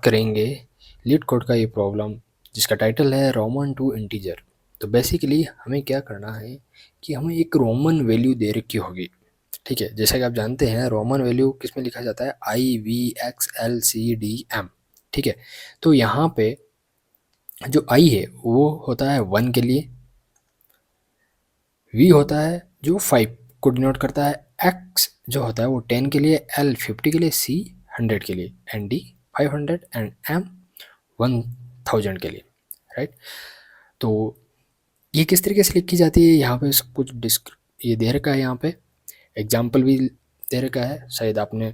करेंगे leet code का ये प्रॉब्लम जिसका टाइटल है रोमन टू इंटीजर। तो बेसिकली हमें क्या करना है कि हमें एक रोमन वैल्यू दे रखी होगी। ठीक है, जैसा कि आप जानते हैं रोमन वैल्यू किस में लिखा जाता है, IVXLCDM। ठीक है, तो यहाँ पे जो आई है वो होता है 1 के लिए, वी होता है जो 5 को डिनोट करता है, एक्स जो होता है वो 10 के लिए, एल 50 के लिए, सी 100 के लिए, एंड डी 500 एंड एम 1000 के लिए। राइट, तो ये किस तरीके से लिखी जाती है, यहाँ पे सब कुछ डिस्क ये दे रखा है, यहाँ पे एग्जाम्पल भी दे रखा है। शायद आपने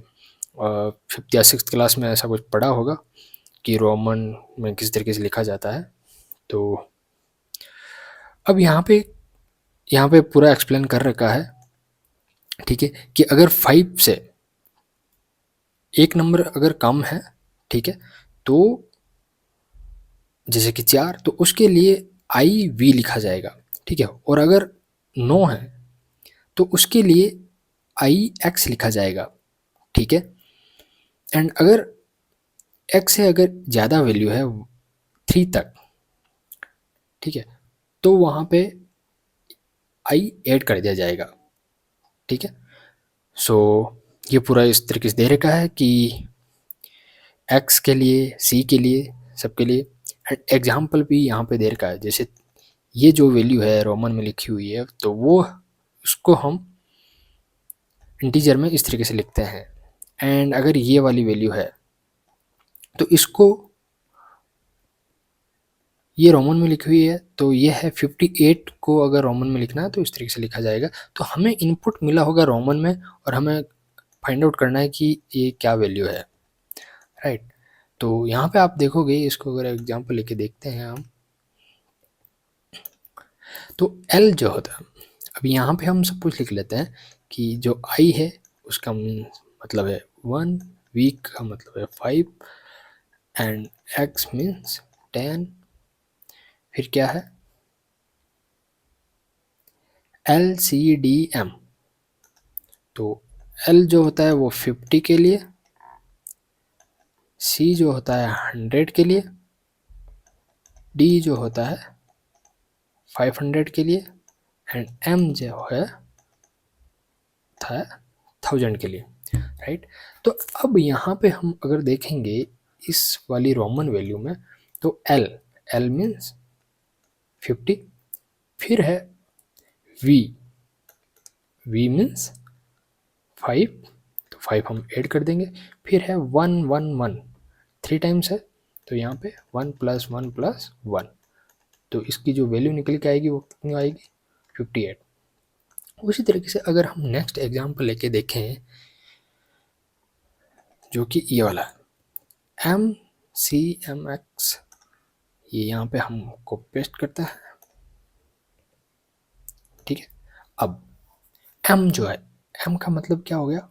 5th या 6th क्लास में ऐसा कुछ पढ़ा होगा कि रोमन में किस तरीके से लिखा जाता है। तो अब यहाँ पे पूरा एक्सप्लेन कर रखा है। ठीक है, कि अगर 5 से एक नंबर अगर कम है, ठीक है, तो जैसे कि 4, तो उसके लिए IV लिखा जाएगा। ठीक है, और अगर 9 है तो उसके लिए IX लिखा जाएगा। ठीक है, एंड अगर x से अगर ज़्यादा वैल्यू है 3 तक, ठीक है, तो वहाँ पे I ऐड कर दिया जाएगा। ठीक है, सो ये पूरा इस तरीके से दे रखा है कि x के लिए, c के लिए, सबके लिए। एंड एग्जाम्पल भी यहाँ पे दे रखा है, जैसे ये जो वैल्यू है रोमन में लिखी हुई है तो वो उसको हम इंटीजर में इस तरीके से लिखते हैं। एंड अगर ये वाली वैल्यू है तो इसको ये रोमन में लिखी हुई है, तो ये है 58 को अगर रोमन में लिखना है तो इस तरीके से लिखा जाएगा। तो हमें इनपुट मिला होगा रोमन में और हमें फाइंड आउट करना है कि ये क्या वैल्यू है। राइट, तो यहाँ पे आप देखोगे, इसको अगर एग्जांपल लेके देखते हैं हम, तो L जो होता है, अब यहाँ पे हम सब कुछ लिख लेते हैं कि जो I है उसका मतलब है 1, वीक का मतलब है 5, एंड X मीन्स 10, फिर क्या है LCDM, तो L जो होता है वो 50 के लिए, C जो होता है 100 के लिए, D जो होता है 500 के लिए, एंड M जो है 1000 के लिए। राइट, तो अब यहाँ पे हम अगर देखेंगे इस वाली रोमन वैल्यू में, तो L मीन्स 50, फिर है V मीन्स 5, तो 5 हम ऐड कर देंगे, फिर है 1 1 1, 3 टाइम्स है, तो यहाँ पे 1 + 1 + 1, तो इसकी जो वैल्यू निकल के आएगी वो कितनी आएगी, 58। उसी तरीके से अगर हम नेक्स्ट एग्जाम्पल लेके देखें, जो कि ये वाला है MCMX, ये यहाँ पे हमको पेस्ट करता है। ठीक है, अब M जो है, M का मतलब क्या हो गया,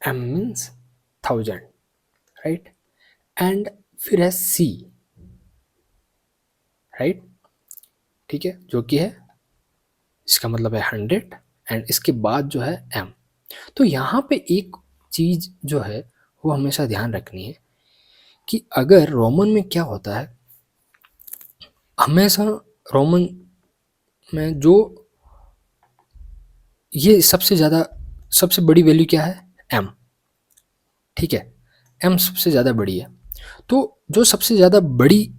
M मीन्स 1000, राइट, एंड फिर है C, राइट, ठीक है, जो कि है इसका मतलब है 100, एंड इसके बाद जो है M। तो यहाँ पे एक चीज़ जो है वो हमेशा ध्यान रखनी है कि अगर रोमन में क्या होता है, हमेशा रोमन में जो ये सबसे बड़ी वैल्यू क्या है, M। ठीक है, M सबसे ज़्यादा बड़ी है, तो जो सबसे ज़्यादा बड़ी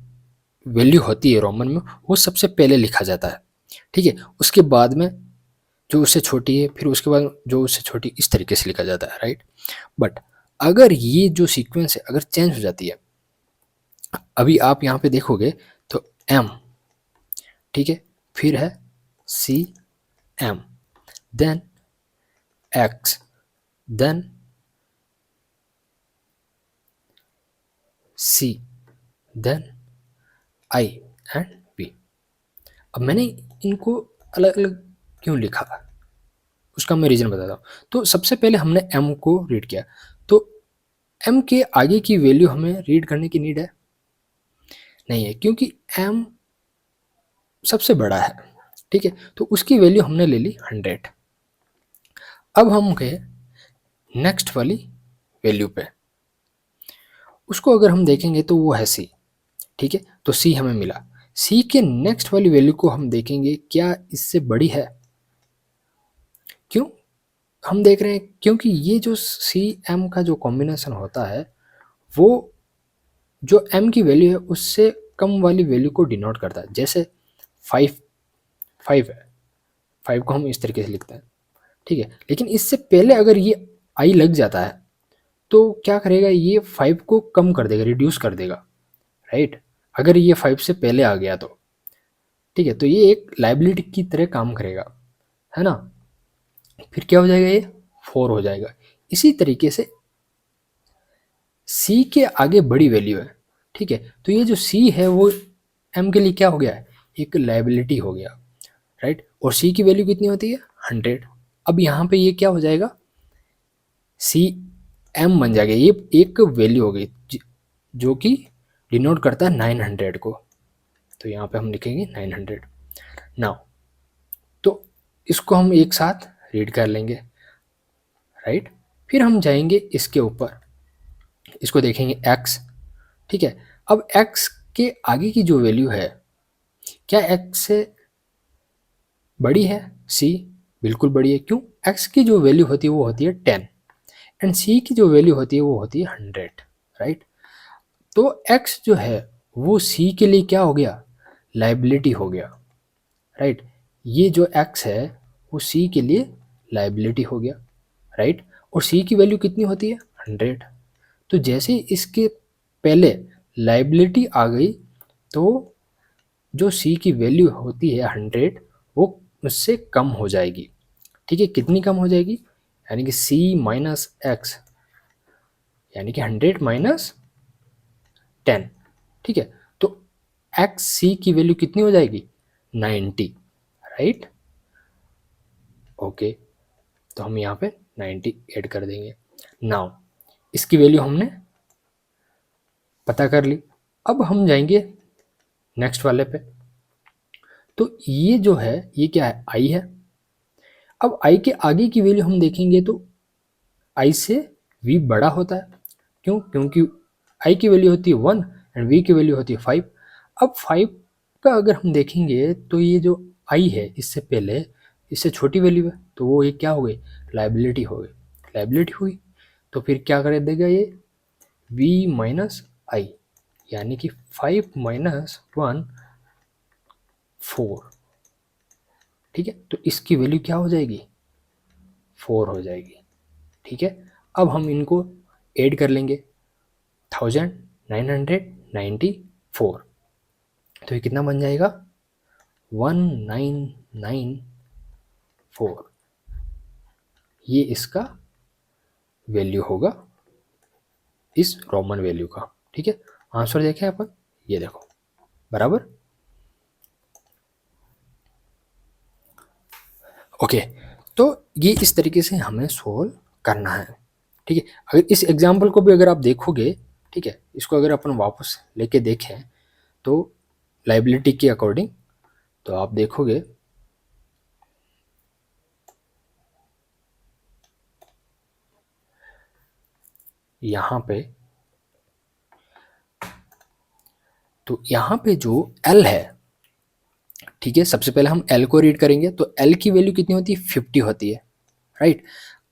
वैल्यू होती है रोमन में वो सबसे पहले लिखा जाता है। ठीक है, उसके बाद में जो उससे छोटी है, फिर उसके बाद जो उससे छोटी, इस तरीके से लिखा जाता है। राइट, बट अगर ये जो सीक्वेंस है अगर चेंज हो जाती है, अभी आप यहाँ पे देखोगे तो M, ठीक है, फिर है CM, then X, then C, then I and B। अब मैंने इनको अलग अलग क्यों लिखा, उसका मैं रीज़न बताता हूँ। तो सबसे पहले हमने M को रीड किया, तो M के आगे की वैल्यू हमें रीड करने की नीड है नहीं है, क्योंकि M सबसे बड़ा है। ठीक है, तो उसकी वैल्यू हमने ले ली 100। अब हम गए नेक्स्ट वाली वैल्यू पे, उसको अगर हम देखेंगे तो वो है सी। ठीक है, तो सी हमें मिला। सी के नेक्स्ट वाली वैल्यू को हम देखेंगे क्या इससे बड़ी है। क्यों हम देख रहे हैं? क्योंकि ये जो सी एम का जो कॉम्बिनेशन होता है वो जो एम की वैल्यू है उससे कम वाली वैल्यू को डिनोट करता है। जैसे 5 5 है, 5 को हम इस तरीके से लिखते हैं। ठीक है, लेकिन इससे पहले अगर ये आई लग जाता है तो क्या करेगा, ये 5 को कम कर देगा, रिड्यूस कर देगा, राइट। अगर ये 5 से पहले आ गया तो ठीक है, तो ये एक लाइबिलिटी की तरह काम करेगा, है ना। फिर क्या हो जाएगा, ये 4 हो जाएगा। इसी तरीके से सी के आगे बड़ी वैल्यू है, ठीक है, तो ये जो सी है वो एम के लिए क्या हो गया है, एक लाइबिलिटी हो गया, राइट। और सी की वैल्यू कितनी होती है, 100। अब यहाँ पे ये क्या हो जाएगा, सी एम बन जाएगा, ये एक वैल्यू हो गई जो कि डिनोट करता है 900 को। तो यहाँ पे हम लिखेंगे 900 नाउ। तो इसको हम एक साथ रीड कर लेंगे, राइट। फिर हम जाएंगे इसके ऊपर, इसको देखेंगे x। ठीक है, अब x के आगे की जो वैल्यू है क्या x से बड़ी है, c बिल्कुल बड़ी है। क्यों, x की जो वैल्यू होती है वो होती है 10 एंड c की जो वैल्यू होती है वो होती है 100, राइट। तो x जो है वो c के लिए क्या हो गया, लाइबिलिटी हो गया, राइट। ये जो x है वो c के लिए लाइबिलिटी हो गया, राइट। और c की वैल्यू कितनी होती है, 100। तो जैसे ही इसके पहले लाइबिलिटी आ गई तो जो c की वैल्यू होती है 100 वो उससे कम हो जाएगी। ठीक है, कितनी कम हो जाएगी, यानी कि c माइनस एक्स, यानी कि 100 माइनस 10। ठीक है, तो एक्स सी की वैल्यू कितनी हो जाएगी, 90, राइट। ओके, तो हम यहाँ पे 90 ऐड कर देंगे। नाउ इसकी वैल्यू हमने पता कर ली। अब हम जाएंगे नेक्स्ट वाले पे। तो ये जो है ये क्या है, आई है। अब आई के आगे की वैल्यू हम देखेंगे तो आई से वी बड़ा होता है। क्यों, क्योंकि आई की वैल्यू होती है 1 एंड वी की वैल्यू होती है 5। अब 5 का अगर हम देखेंगे तो ये जो आई है इससे पहले इससे छोटी वैल्यू है, तो वो ये क्या हो गई, लाइबिलिटी हो गई। लाइबिलिटी हुई तो फिर क्या कर देगा ये v माइनस आई, यानी कि 5 माइनस 1 4। ठीक है, तो इसकी वैल्यू क्या हो जाएगी, 4 हो जाएगी। ठीक है, अब हम इनको ऐड कर लेंगे, 1994। तो ये कितना बन जाएगा, 1994। ये इसका वैल्यू होगा इस रोमन वैल्यू का। ठीक है, आंसर देखें अपन, ये देखो बराबर। ओके, तो ये इस तरीके से हमें सोल्व करना है। ठीक है, अगर इस एग्जाम्पल को भी अगर आप देखोगे, ठीक है, इसको अगर अपन वापस लेके देखें तो लाइबिलिटी के अकॉर्डिंग तो आप देखोगे यहाँ पे, तो यहाँ पे जो L है, ठीक है, सबसे पहले हम L को रीड करेंगे तो L की वैल्यू कितनी होती है, 50 होती है, राइट।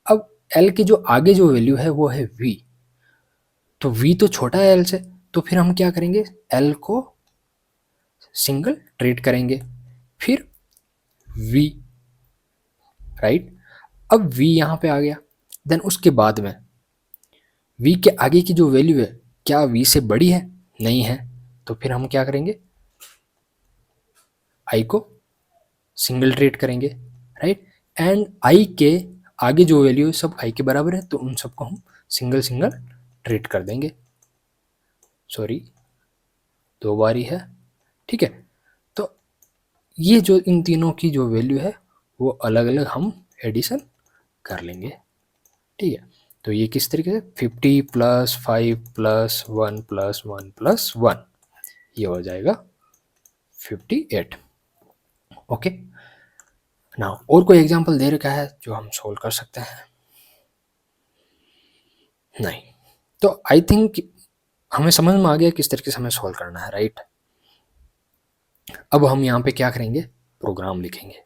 अब L के जो आगे जो वैल्यू है वो है V, तो V तो छोटा है L से, तो फिर हम क्या करेंगे, L को सिंगल ट्रीट करेंगे, फिर V, राइट। अब V यहाँ पे आ गया, देन उसके बाद में V के आगे की जो वैल्यू है क्या V से बड़ी है, नहीं है, तो फिर हम क्या करेंगे, I को सिंगल ट्रीट करेंगे, राइट। एंड I के आगे जो वैल्यू है सब I के बराबर है, तो उन सबको हम सिंगल सिंगल ट्रीट कर देंगे। सॉरी, 2 बार ही है। ठीक है, तो ये जो इन तीनों की जो वैल्यू है वो अलग अलग हम एडिशन कर लेंगे। ठीक है, तो ये किस तरीके से 50 प्लस 5 प्लस 1 प्लस 1 प्लस 1, ये हो जाएगा 58। ओके, ना और कोई एग्जांपल दे रखा है जो हम सोल्व कर सकते हैं, नहीं। तो आई थिंक हमें समझ में आ गया किस तरीके से हमें सॉल्व करना है, राइट। अब हम यहाँ पे क्या करेंगे, प्रोग्राम लिखेंगे।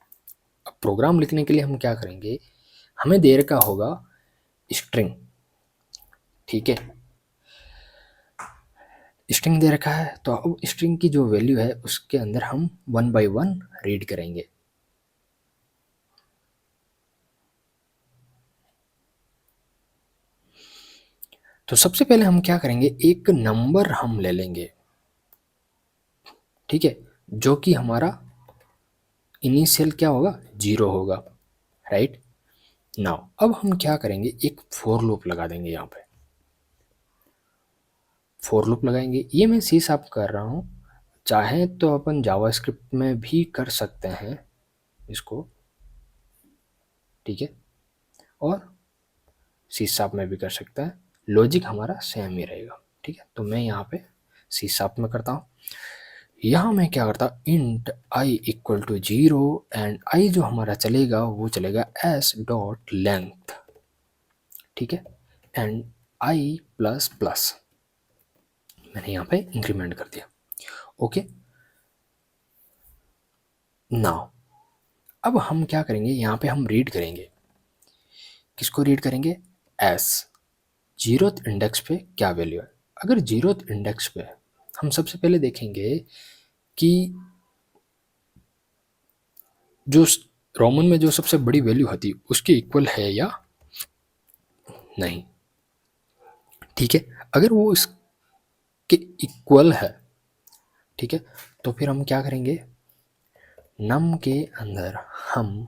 अब प्रोग्राम लिखने के लिए हम क्या करेंगे, हमें दे रखा होगा स्ट्रिंग, ठीक है, स्ट्रिंग दे रखा है। तो अब स्ट्रिंग की जो वैल्यू है उसके अंदर हम 1 by 1 रीड करेंगे। तो सबसे पहले हम क्या करेंगे, एक नंबर हम ले लेंगे, ठीक है, जो कि हमारा इनिशियल क्या होगा, 0 होगा, राइट। नाउ अब हम क्या करेंगे, एक फॉर लूप लगा देंगे। यहाँ पे फॉर लूप लगाएंगे, ये मैं सी शार्प कर रहा हूँ, चाहे तो अपन जावास्क्रिप्ट में भी कर सकते हैं इसको, ठीक है, और सी शार्प में भी कर सकते हैं, लॉजिक हमारा सेम ही रहेगा, ठीक है। तो मैं यहाँ पे सी शार्प में करता हूँ। यहाँ मैं क्या करता हूँ, int i equal to 0 and i जो हमारा चलेगा वो चलेगा एस डॉट लेंथ, ठीक है, एंड आई प्लस प्लस मैंने यहाँ पे इंक्रीमेंट कर दिया, ओके। नाउ अब हम क्या करेंगे, यहाँ पे हम रीड करेंगे, किसको रीड करेंगे, एस, जीरोथ इंडेक्स पे क्या वैल्यू है। अगर जीरोथ इंडेक्स पे हम सबसे पहले देखेंगे कि जो रोमन में जो सबसे बड़ी वैल्यू होती है उसके इक्वल है या नहीं, ठीक है। अगर वो इसके इक्वल है, ठीक है, तो फिर हम क्या करेंगे, नम के अंदर हम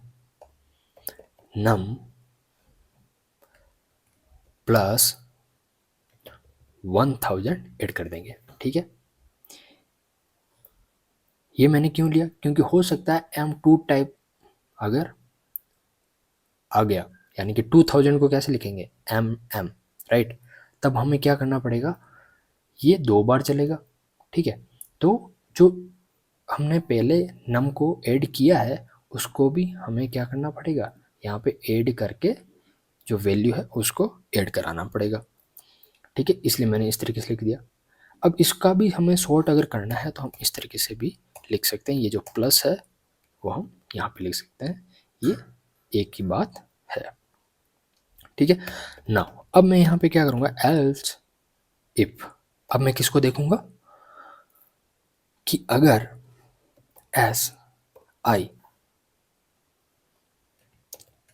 नम प्लस 1000 ऐड कर देंगे, ठीक है। ये मैंने क्यों लिया, क्योंकि हो सकता है M2 टाइप अगर आ गया, यानी कि 2000 को कैसे लिखेंगे, MM, राइट। तब हमें क्या करना पड़ेगा, ये 2 बार चलेगा, ठीक है। तो जो हमने पहले नम को ऐड किया है उसको भी हमें क्या करना पड़ेगा, यहाँ पे ऐड करके जो वैल्यू है उसको ऐड कराना पड़ेगा, ठीक है। इसलिए मैंने इस तरीके से लिख दिया। अब इसका भी हमें सॉर्ट अगर करना है तो हम इस तरीके से भी लिख सकते हैं, ये जो प्लस है वो हम यहाँ पे लिख सकते हैं, ये एक ही बात है, ठीक है। नाउ अब मैं यहाँ पे क्या करूँगा, एल्स इफ, अब मैं किसको देखूंगा कि अगर s i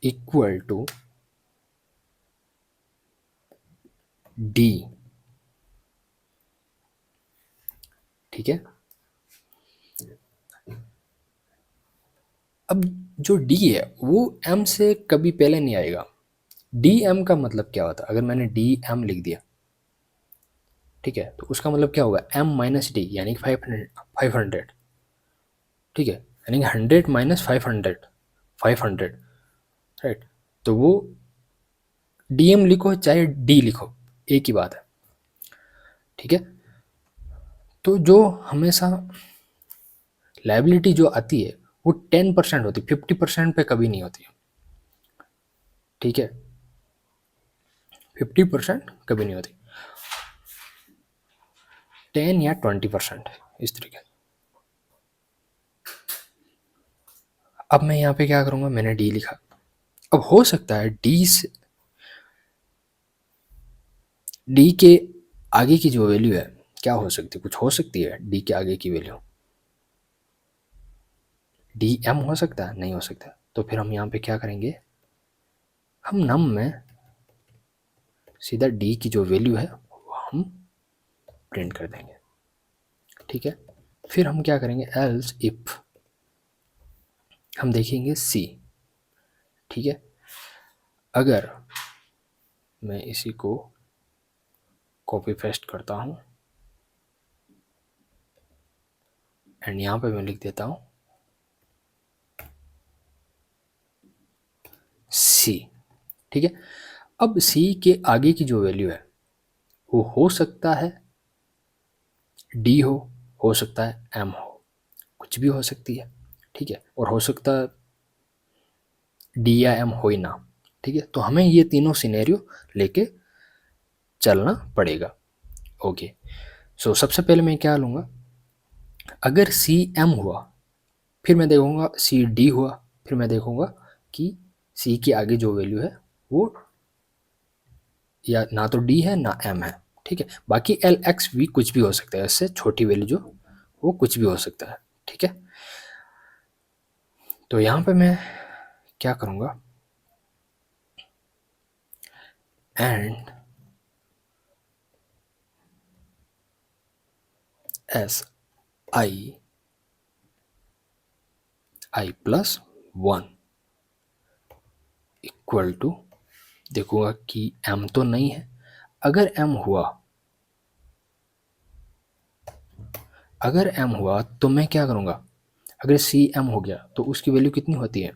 equal to d, ठीक है। अब जो डी है वो एम से कभी पहले नहीं आएगा। डी एम का मतलब क्या होता है, अगर मैंने डी एम लिख दिया, ठीक है, तो उसका मतलब क्या होगा, एम माइनस डी यानी कि 500, ठीक है, यानी कि 100 माइनस 500, 500, राइट। तो वो डी एम लिखो चाहे डी लिखो एक ही बात है, ठीक है। तो जो हमेशा लाइबिलिटी जो आती है वो 10% होती, 50% पे कभी नहीं होती, ठीक है, 50% कभी नहीं होती, 10 या 20% इस तरीके। अब मैं यहाँ पे क्या करूँगा, मैंने डी लिखा। अब हो सकता है डी से डी के आगे की जो वैल्यू है क्या हो सकती है, कुछ हो सकती है डी के आगे की वैल्यू, डी एम हो सकता है, नहीं हो सकता। तो फिर हम यहाँ पे क्या करेंगे, हम नम में सीधा डी की जो वैल्यू है वो हम प्रिंट कर देंगे, ठीक है। फिर हम क्या करेंगे, एल्स इफ हम देखेंगे सी, ठीक है। अगर मैं इसी को कॉपी पेस्ट करता हूँ एंड यहाँ पे मैं लिख देता हूँ सी, ठीक है। अब सी के आगे की जो वैल्यू है वो हो सकता है डी हो सकता है एम हो, कुछ भी हो सकती है, ठीक है, और हो सकता है डी या एम हो ही ना, ठीक है। तो हमें ये तीनों सिनेरियो लेके चलना पड़ेगा। ओके, सो सबसे पहले मैं क्या लूँगा, अगर सी एम हुआ, फिर मैं देखूँगा सी डी हुआ, फिर मैं देखूँगा कि सी के आगे जो वैल्यू है वो या ना तो डी है ना एम है, ठीक है। बाकी एल एक्स भी कुछ भी हो सकता है, इससे छोटी वैल्यू जो वो कुछ भी हो सकता है, ठीक है। तो यहाँ पे मैं क्या करूँगा, and s i plus 1 equal to, देखूँगा कि m तो नहीं है। अगर m हुआ, तो मैं क्या करूँगा, अगर सी एम हो गया तो उसकी वैल्यू कितनी होती है,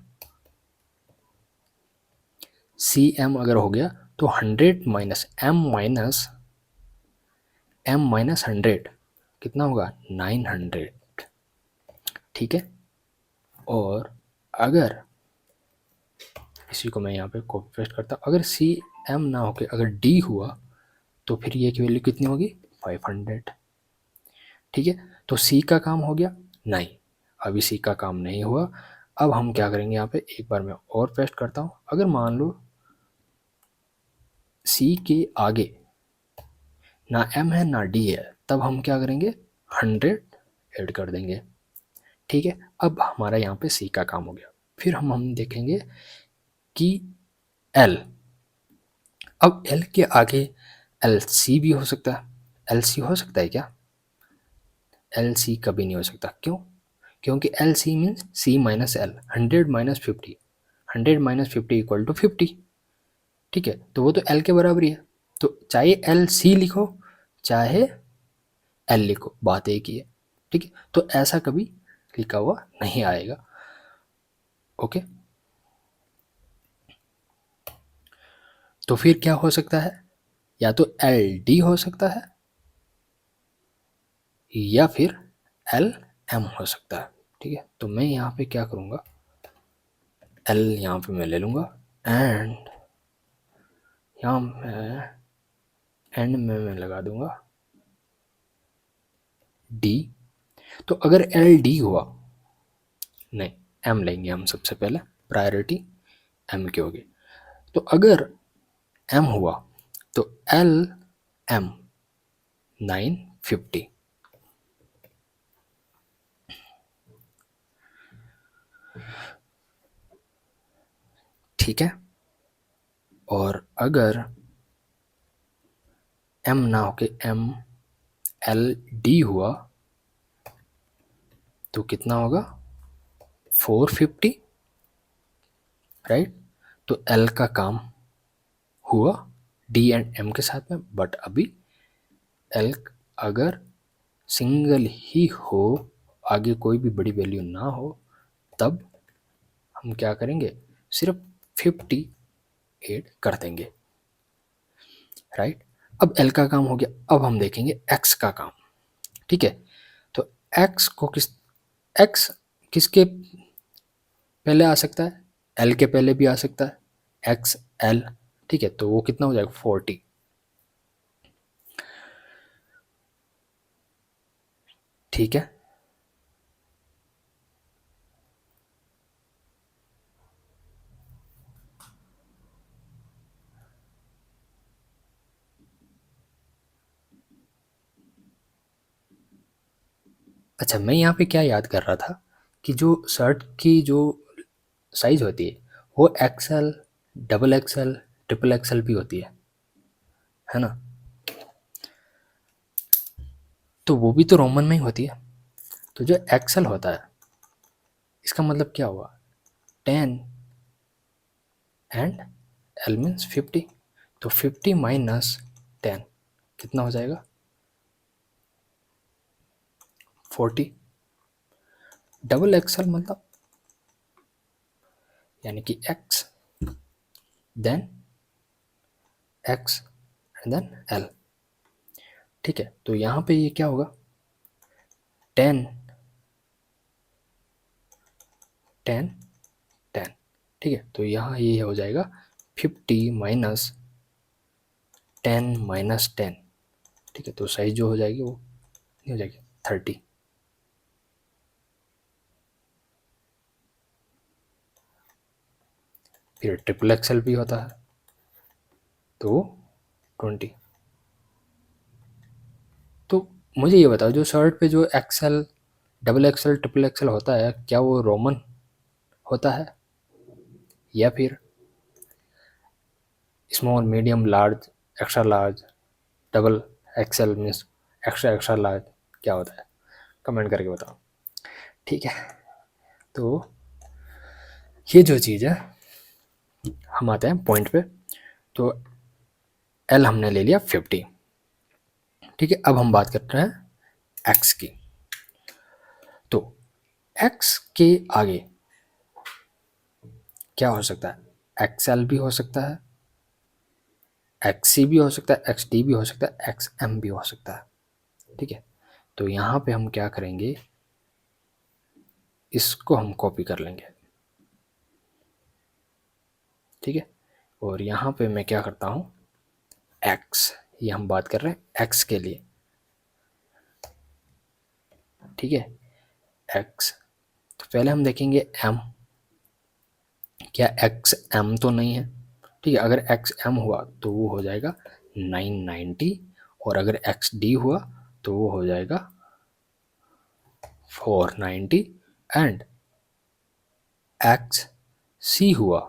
सी एम अगर हो गया तो 100 माइनस एम माइनस 100 कितना होगा, 900, ठीक है। और अगर इसी को मैं यहाँ पे कॉपी पेस्ट करता हूँ, अगर सी एम ना होके अगर डी हुआ तो फिर ये की वैल्यू कितनी होगी, 500, ठीक है। तो सी का काम हो गया, नहीं अभी सी का काम नहीं हुआ। अब हम क्या करेंगे, यहाँ पे एक बार मैं और पेस्ट करता हूँ, अगर मान लो सी के आगे ना एम है ना डी है, तब हम क्या करेंगे, 100 ऐड कर देंगे, ठीक है। अब हमारा यहाँ पे सी का काम हो गया। फिर हम देखेंगे कि एल, अब एल के आगे एल सी भी हो सकता है, एल सी हो सकता है क्या, एल सी कभी नहीं हो सकता, क्यों, क्योंकि L C means C minus L, 100 minus 50, 100 minus 50 equal to 50, ठीक है। तो वो तो एल के बराबर ही है, तो चाहे एल सी लिखो चाहे एल लिखो, बात एक ही है, ठीक है। तो ऐसा कभी लिखा हुआ नहीं आएगा, ओके। तो फिर क्या हो सकता है, या तो एल डी हो सकता है या फिर एल एम हो सकता है, ठीक है। तो मैं यहाँ पे क्या करूँगा, एल यहाँ पे मैं ले लूँगा, एंड यहाँ मैं एंड में मैं लगा दूँगा डी। तो अगर एल डी हुआ, नहीं एम लेंगे हम सबसे पहले, प्रायोरिटी एम की होगी। तो अगर एम हुआ तो एल एम 950, ठीक है। और अगर एम ना होके एम एल डी हुआ तो कितना होगा, 450, राइट। तो एल का काम हुआ डी एंड एम के साथ में, बट अभी एल अगर सिंगल ही हो, आगे कोई भी बड़ी वैल्यू ना हो, तब हम क्या करेंगे, सिर्फ 50 ऐड कर देंगे, राइट। अब एल का काम हो गया, अब हम देखेंगे एक्स का काम, ठीक है। तो एक्स को एक्स किसके पहले आ सकता है, एल के पहले भी आ सकता है, एक्स एल, ठीक है। तो वो कितना हो जाएगा, 40, ठीक है। अच्छा, मैं यहाँ पे क्या याद कर रहा था कि जो शर्ट की जो साइज होती है वो XL, double XL, triple XL भी होती है ना। तो वो भी तो रोमन में ही होती है। तो जो एक्सएल होता है इसका मतलब क्या हुआ, 10 एंड एल मीन्स 50, तो 50 माइनस 10 कितना हो जाएगा, 40। डबल एक्सएल मतलब यानी कि X then X and then L, ठीक है। तो यहाँ पे ये क्या होगा, 10 10 10, ठीक है। तो यहाँ ये हो जाएगा 50 माइनस 10 माइनस 10, ठीक है, तो साइज जो हो जाएगी वो नहीं हो जाएगी 30। फिर ट्रिपल एक्सएल भी होता है तो 20। तो मुझे ये बताओ, जो शर्ट पे जो XL, double XL, triple XL होता है, क्या वो रोमन होता है या फिर small, medium, large, extra large, double XL means extra extra large, क्या होता है? कमेंट करके बताओ, ठीक है। तो ये जो चीज़ है, हम आते हैं पॉइंट पे। तो एल हमने ले लिया 50, ठीक है। अब हम बात करते हैं एक्स की। तो एक्स के आगे क्या हो सकता है? एक्सएल भी हो सकता है, एक्ससी भी हो सकता है, एक्सडी भी हो सकता है, एक्सएम भी हो सकता है, ठीक है। तो यहाँ पे हम क्या करेंगे, इसको हम कॉपी कर लेंगे, ठीक है। और यहाँ पे मैं क्या करता हूँ, एक्स, ये हम बात कर रहे हैं एक्स के लिए, ठीक है, एक्स। तो पहले हम देखेंगे एम, क्या एक्स एम तो नहीं है, ठीक है। अगर एक्स एम हुआ तो वो हो जाएगा 990, और अगर एक्स डी हुआ तो वो हो जाएगा 490, एंड एक्स सी हुआ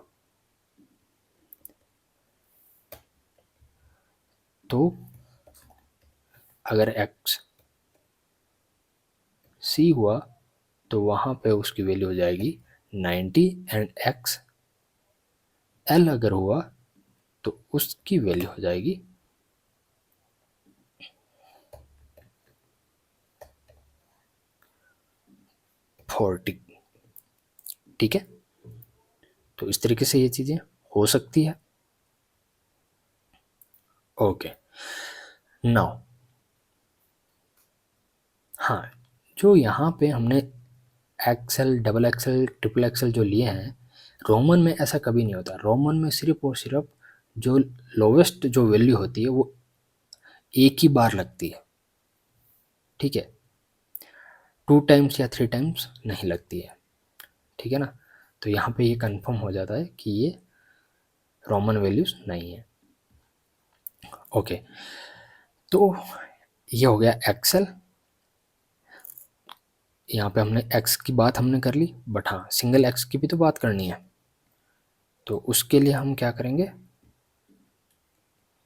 तो अगर एक्स सी हुआ तो वहाँ पे उसकी वैल्यू हो जाएगी 90, एंड एक्स एल अगर हुआ तो उसकी वैल्यू हो जाएगी 40, ठीक है। तो इस तरीके से ये चीज़ें हो सकती है। ओके, नाउ हाँ, जो यहाँ पे हमने XL, double XL, triple XL जो लिए हैं, रोमन में ऐसा कभी नहीं होता। रोमन में सिर्फ और सिर्फ जो लोवेस्ट जो वैल्यू होती है वो एक ही बार लगती है, ठीक है, 2 टाइम्स या 3 टाइम्स नहीं लगती है, ठीक है ना। तो यहाँ पे ये कंफर्म हो जाता है कि ये रोमन वैल्यूज नहीं है। ओके, तो ये हो गया एक्सेल। यहाँ पे हमने एक्स की बात हमने कर ली, बट हाँ, सिंगल एक्स की भी तो बात करनी है। तो उसके लिए हम क्या करेंगे,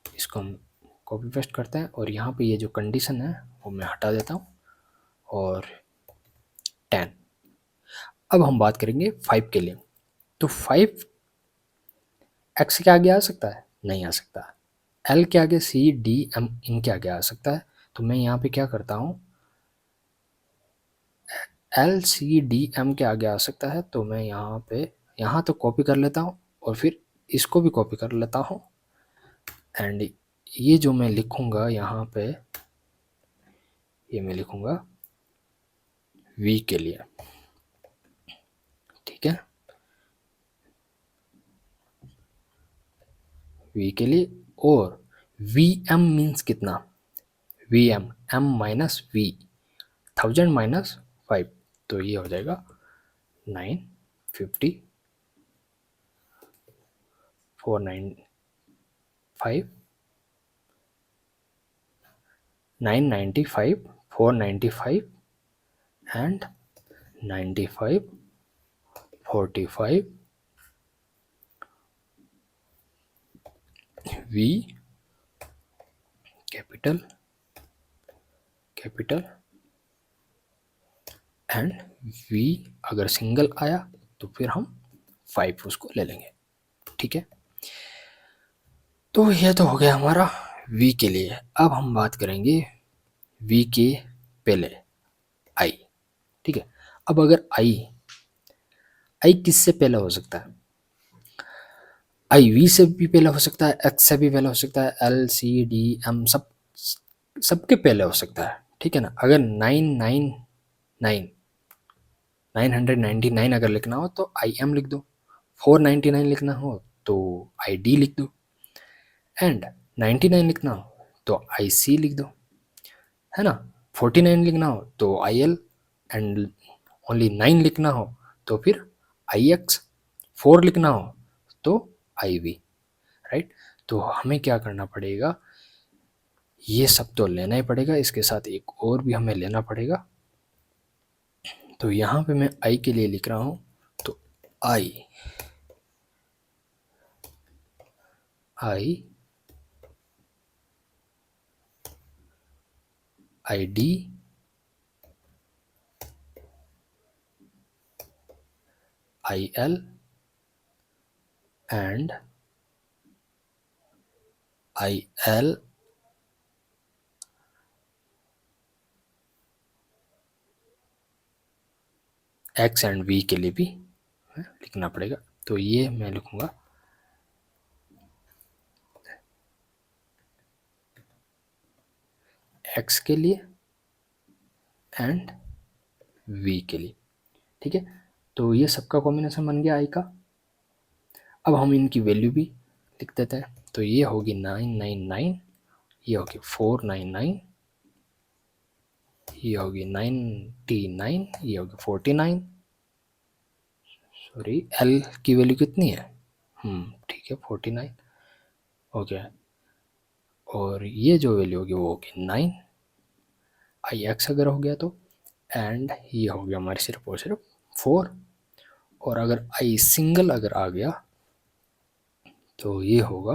इसको हम कॉपी पेस्ट करते हैं, और यहाँ पे ये जो कंडीशन है वो मैं हटा देता हूँ, और 10। अब हम बात करेंगे 5 के लिए। तो 5 एक्स के आगे आ सकता है? नहीं आ सकता। एल के आगे, सी, डी, एम, इनके आगे आ सकता है। तो मैं यहाँ पे क्या करता हूँ, एल, सी, डी, एम के आगे आ सकता है, तो मैं यहाँ पे यहाँ तो कॉपी कर लेता हूँ, और फिर इसको भी कॉपी कर लेता हूँ, एंड ये जो मैं लिखूँगा यहाँ पे, ये मैं लिखूँगा वी के लिए, ठीक है, वी के लिए। और वी एम मीन्स कितना, V M, M minus V, 1000 minus 5, तो ये हो जाएगा 950, 495, 995, 495 and 95, 45, V capital capital and V अगर सिंगल आया तो फिर हम 5 उसको ले लेंगे, ठीक है। तो ये तो हो गया हमारा वी के लिए। अब हम बात करेंगे वी के पहले आई, ठीक है। अब अगर आई किससे पहले हो सकता है? आई वी से भी पहले हो सकता है, एक्स से भी पहले हो सकता है, एल, सी, डी, एम, सबके पहले हो सकता है, ठीक है ना। अगर 999 अगर लिखना हो तो आई लिख दो, 499 लिखना हो तो आई डी लिख दो, एंड 99 लिखना हो तो IC लिख दो, है ना। 49 लिखना हो तो IL, एंड ओनली 9 लिखना हो तो फिर IX, 4 लिखना हो तो IV, राइट। तो हमें क्या करना पड़ेगा, ये सब तो लेना ही पड़ेगा, इसके साथ एक और भी हमें लेना पड़ेगा। तो यहाँ पे मैं I के लिए लिख रहा हूँ, तो I ID IL and IL X and V के लिए भी लिखना पड़ेगा। तो ये मैं लिखूँगा X के लिए एंड V के लिए, ठीक है। तो ये सबका कॉम्बिनेशन बन गया I का। अब हम इनकी वैल्यू भी लिख देते हैं। तो ये होगी 999, ये होगी 499, ये होगी 99, ये होगी 49। सॉरी, L की वैल्यू कितनी है, ठीक है 49 हो गया। और ये जो वैल्यू होगी वो होगी 9, IX अगर हो गया तो, एंड ये हो गया हमारे सिर्फ और सिर्फ 4। और अगर I सिंगल अगर आ गया तो ये होगा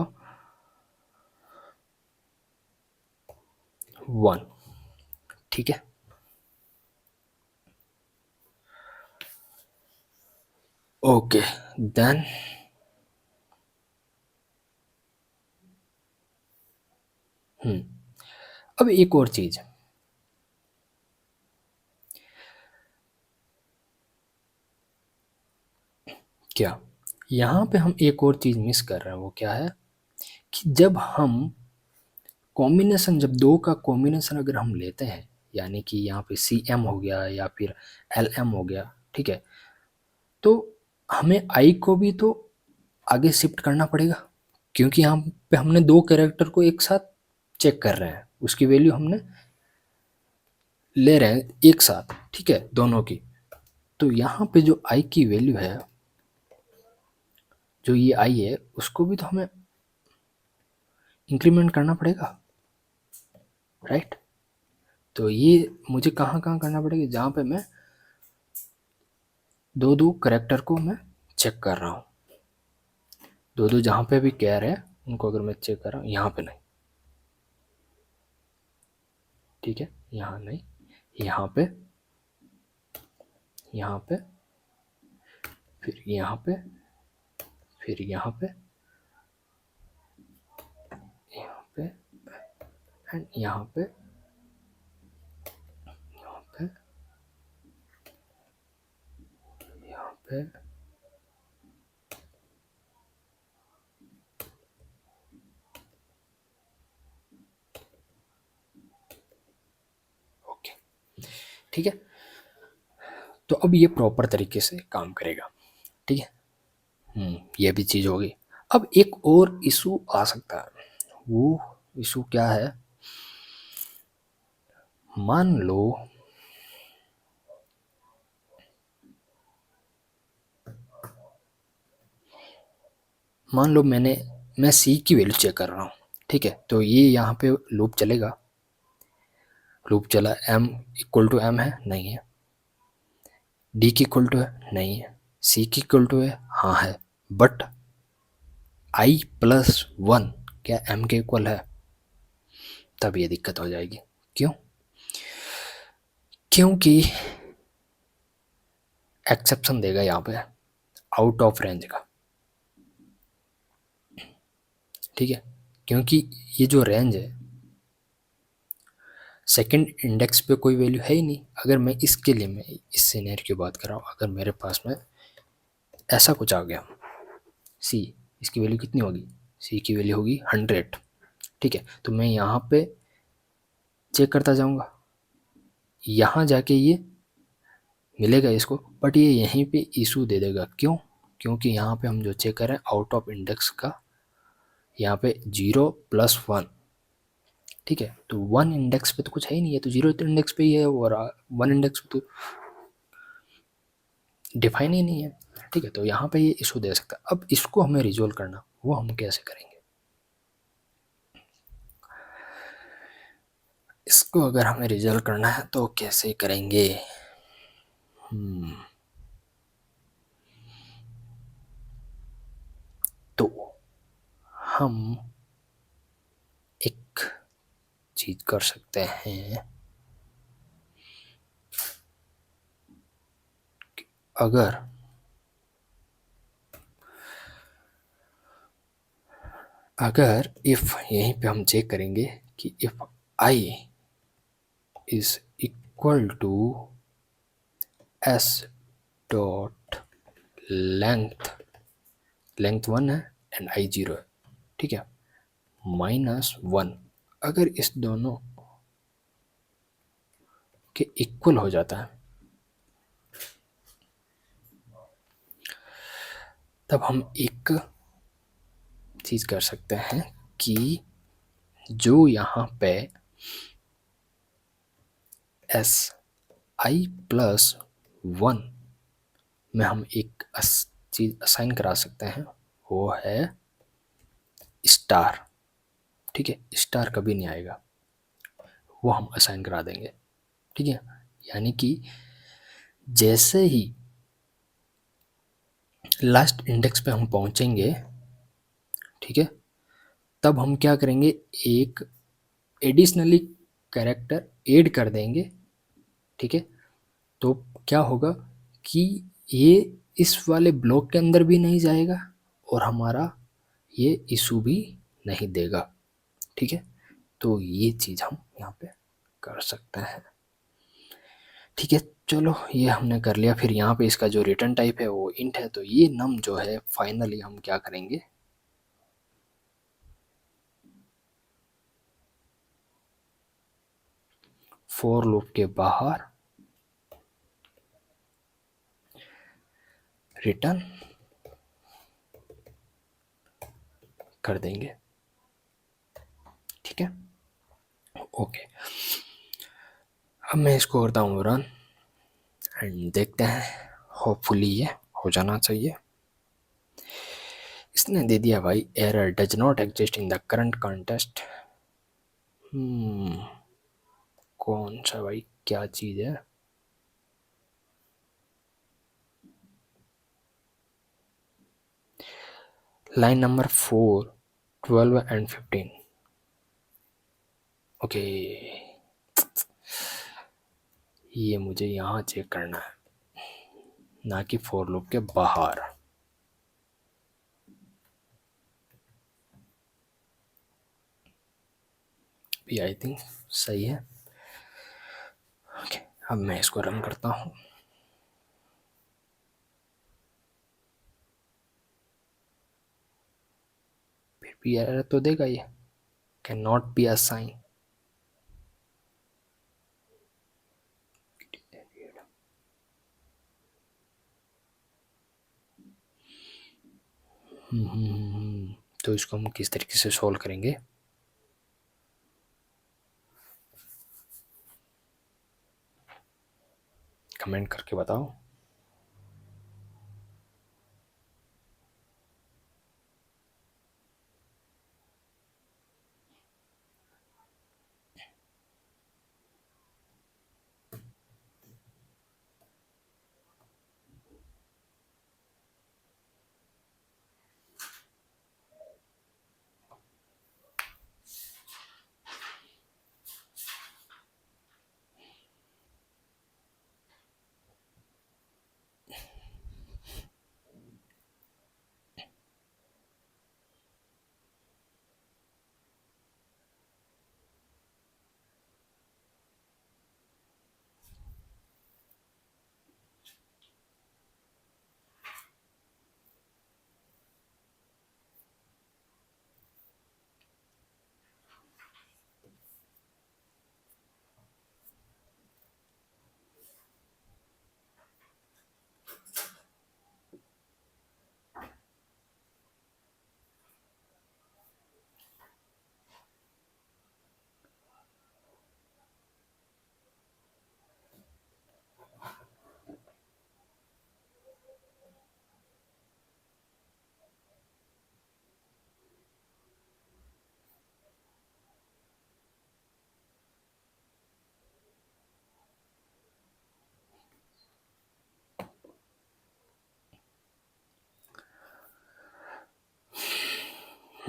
1, ठीक है। ओके देन अब एक और चीज, क्या यहाँ पे हम एक और चीज मिस कर रहे हैं, वो क्या है कि जब हम कॉम्बिनेशन, जब दो का कॉम्बिनेशन अगर हम लेते हैं, यानी कि यहाँ पे CM हो गया या फिर LM हो गया, ठीक है, तो हमें I को भी तो आगे शिफ्ट करना पड़ेगा, क्योंकि यहाँ पे हमने दो कैरेक्टर को एक साथ चेक कर रहे हैं, उसकी वैल्यू हमने ले रहे हैं एक साथ, ठीक है, दोनों की। तो यहाँ पे जो I की वैल्यू है, जो ये I है, उसको भी तो हमें इंक्रीमेंट करना पड़ेगा, राइट। तो ये मुझे कहाँ कहाँ करना पड़ेगा, जहाँ पे मैं दो दो करेक्टर को मैं चेक कर रहा हूँ, दो दो जहाँ पे भी कह रहे हैं उनको अगर मैं चेक कर रहा हूँ, यहाँ पे नहीं, ठीक है, यहाँ नहीं, यहाँ पे, यहाँ पे, फिर यहाँ पे, फिर यहाँ पे, यहाँ पे, एंड यहाँ पे, यहाँ पे, यहाँ पे, ओके, ठीक है। तो अब ये प्रॉपर तरीके से काम करेगा, ठीक है। ये भी चीज़ होगी। अब एक और इशू आ सकता है, वो इशू क्या है, मान लो मैं C की वैल्यू चेक कर रहा हूँ, ठीक है। तो ये यहाँ पे लूप चलेगा, लूप चला, M इक्वल टू M है, नहीं है। D की इक्वल टू है, नहीं है। C की इक्वल टू है, हाँ है। बट I+1 क्या M के इक्वल है, तब ये दिक्कत हो जाएगी। क्यों? क्योंकि एक्सेप्शन देगा यहाँ पे आउट ऑफ रेंज का, ठीक है। क्योंकि ये जो रेंज है, सेकंड इंडेक्स पे कोई वैल्यू है ही नहीं। अगर मैं इसके लिए, मैं इस सिनेरियो की बात कर रहा हूँ, अगर मेरे पास में ऐसा कुछ आ गया C, इसकी वैल्यू कितनी होगी, C की वैल्यू होगी 100, ठीक है। तो मैं यहाँ पे चेक करता जाऊँगा, यहाँ जाके ये मिलेगा इसको, बट ये यहीं पे इशू दे देगा। क्यों? क्योंकि यहाँ पे हम जो चेक कर रहे हैं आउट ऑफ इंडेक्स का यहाँ पे 0+1, ठीक है। तो 1 इंडेक्स पे तो कुछ है ही नहीं है, तो 0 इंडेक्स पे ही है, और 1 इंडेक्स पे तो डिफाइन ही नहीं है, ठीक है। तो यहाँ पे ये इशू दे सकता है। अब इसको हमें रिजोल्व करना, वो हम कैसे करेंगे? इसको अगर हमें रिजोल्व करना है तो कैसे करेंगे? तो हम एक चीज कर सकते हैं, अगर इफ यहीं पे हम चेक करेंगे कि if i is equal to s dot length, length 1 है एंड आई 0 है, ठीक है, -1, अगर इस दोनों के इक्वल हो जाता है तब हम एक चीज कर सकते हैं कि जो यहाँ पे एस आई प्लस 1 में हम एक चीज असाइन करा सकते हैं, वो है स्टार, ठीक है। स्टार कभी नहीं आएगा, वो हम असाइन करा देंगे, ठीक है। यानी कि जैसे ही लास्ट इंडेक्स पे हम पहुंचेंगे, ठीक है, तब हम क्या करेंगे, एक एडिशनली कैरेक्टर ऐड कर देंगे, ठीक है। तो क्या होगा कि ये इस वाले ब्लॉक के अंदर भी नहीं जाएगा और हमारा ये इशू भी नहीं देगा, ठीक है। तो ये चीज़ हम यहाँ पे कर सकते हैं, ठीक है। चलो ये हमने कर लिया। फिर यहाँ पे इसका जो रिटर्न टाइप है वो इंट है, तो ये नम जो है फाइनली हम क्या करेंगे, फॉर लूप के बाहर रिटर्न कर देंगे, ठीक है। ओके, अब मैं इसको करता हूँ रन एंड देखते हैं, होपफुली ये हो जाना चाहिए। इसने दे दिया भाई, error does not exist in the current contest. कौन सा भाई, क्या चीज़ है? Line number 4, 12 and 15। ओके, ये मुझे यहाँ चेक करना है, ना कि फॉर लूप के बाहर। भी आई थिंक सही है। ओके, अब मैं इसको रन करता हूँ। फिर भी एरर तो देगा ये, कैन नॉट बी असाइन। तो इसको हम किस तरीके से सॉल्व करेंगे? कमेंट करके बताओ।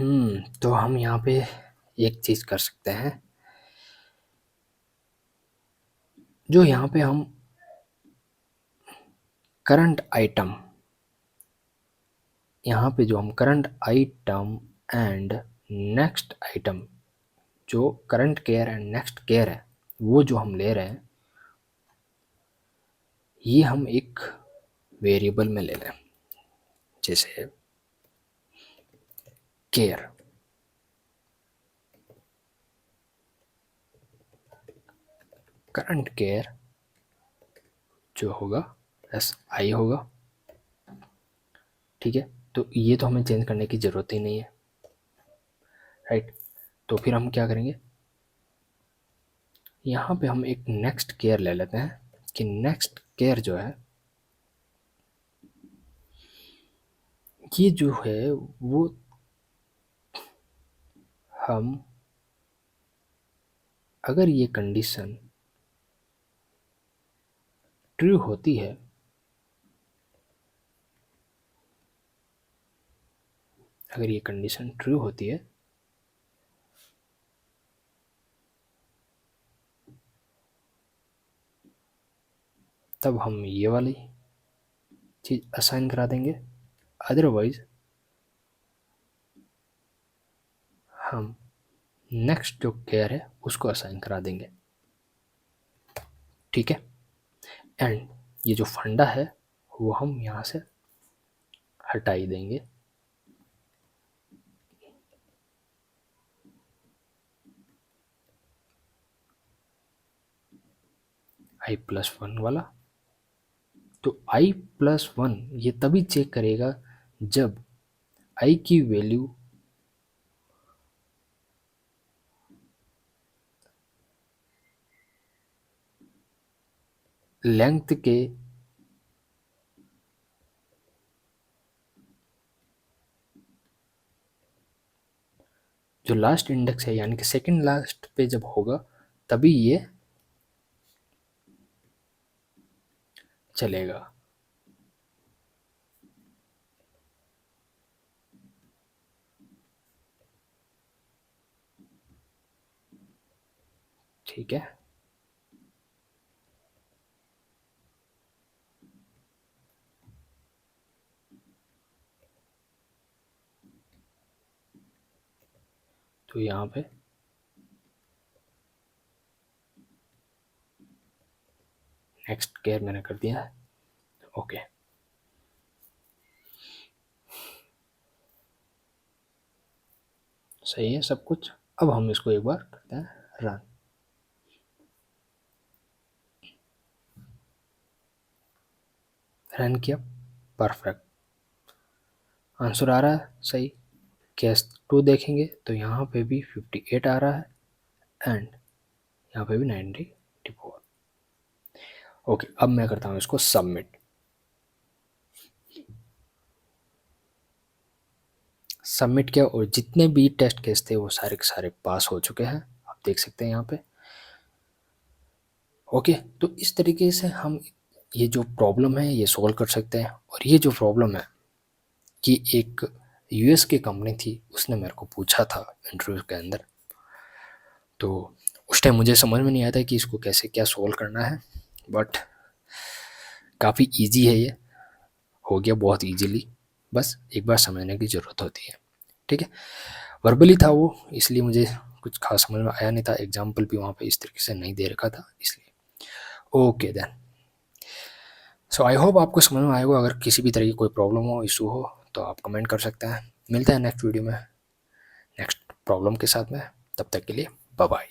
तो हम यहाँ पे एक चीज़ कर सकते हैं, जो यहाँ पे हम करंट आइटम, यहाँ पे जो हम current item and next item, जो current care and next care है, वो जो हम ले रहे हैं, ये हम एक वेरिएबल में ले लें, जैसे केयर, करंट केयर जो होगा एस आई होगा। ठीक है, तो ये तो हमें चेंज करने की ज़रूरत ही नहीं है, राइट। तो फिर हम क्या करेंगे, यहाँ पे हम एक नेक्स्ट केयर ले लेते हैं कि नेक्स्ट केयर जो है, ये जो है वो हम, अगर ये कंडीशन ट्रू होती है, अगर ये कंडीशन ट्रू होती है, तब हम ये वाली चीज़ असाइन करा देंगे, अदरवाइज हम नेक्स्ट जो केयर है उसको असाइन करा देंगे। ठीक है, एंड ये जो फंडा है वो हम यहाँ से हटा ही देंगे, i+1 वाला। तो i+1 ये तभी चेक करेगा जब i की वैल्यू लेंथ के जो लास्ट इंडेक्स है, यानी कि सेकंड लास्ट पे जब होगा तभी ये चलेगा। ठीक है, तो यहाँ पे नेक्स्ट केयर मैंने कर दिया है। ओके, सही है सब कुछ। अब हम इसको एक बार करते हैं रन। रन किया, परफेक्ट आंसर आ रहा है सही। केस 2 देखेंगे तो यहाँ पे भी 58 आ रहा है एंड यहाँ पे भी 94। ओके, अब मैं करता हूँ इसको सबमिट। सबमिट किया और जितने भी टेस्ट केस थे वो सारे के सारे पास हो चुके हैं, आप देख सकते हैं यहाँ पे। ओके, तो इस तरीके से हम ये जो प्रॉब्लम है ये सॉल्व कर सकते हैं। और ये जो प्रॉब्लम है कि एक यूएस की कंपनी थी, उसने मेरे को पूछा था इंटरव्यू के अंदर, तो उस टाइम मुझे समझ में नहीं आया था कि इसको कैसे क्या सॉल्व करना है, बट काफ़ी इजी है, ये हो गया बहुत इजीली, बस एक बार समझने की ज़रूरत होती है। ठीक है, वर्बली था वो, इसलिए मुझे कुछ खास समझ में आया नहीं था, एग्जाम्पल भी वहाँ पे इस तरीके से नहीं दे रखा था इसलिए। Okay then, so I hope आपको समझ में आएगा। अगर किसी भी तरह की कोई प्रॉब्लम हो, इशू हो, तो आप कमेंट कर सकते हैं। मिलते हैं नेक्स्ट वीडियो में नेक्स्ट प्रॉब्लम के साथ में, तब तक के लिए बाय बाय।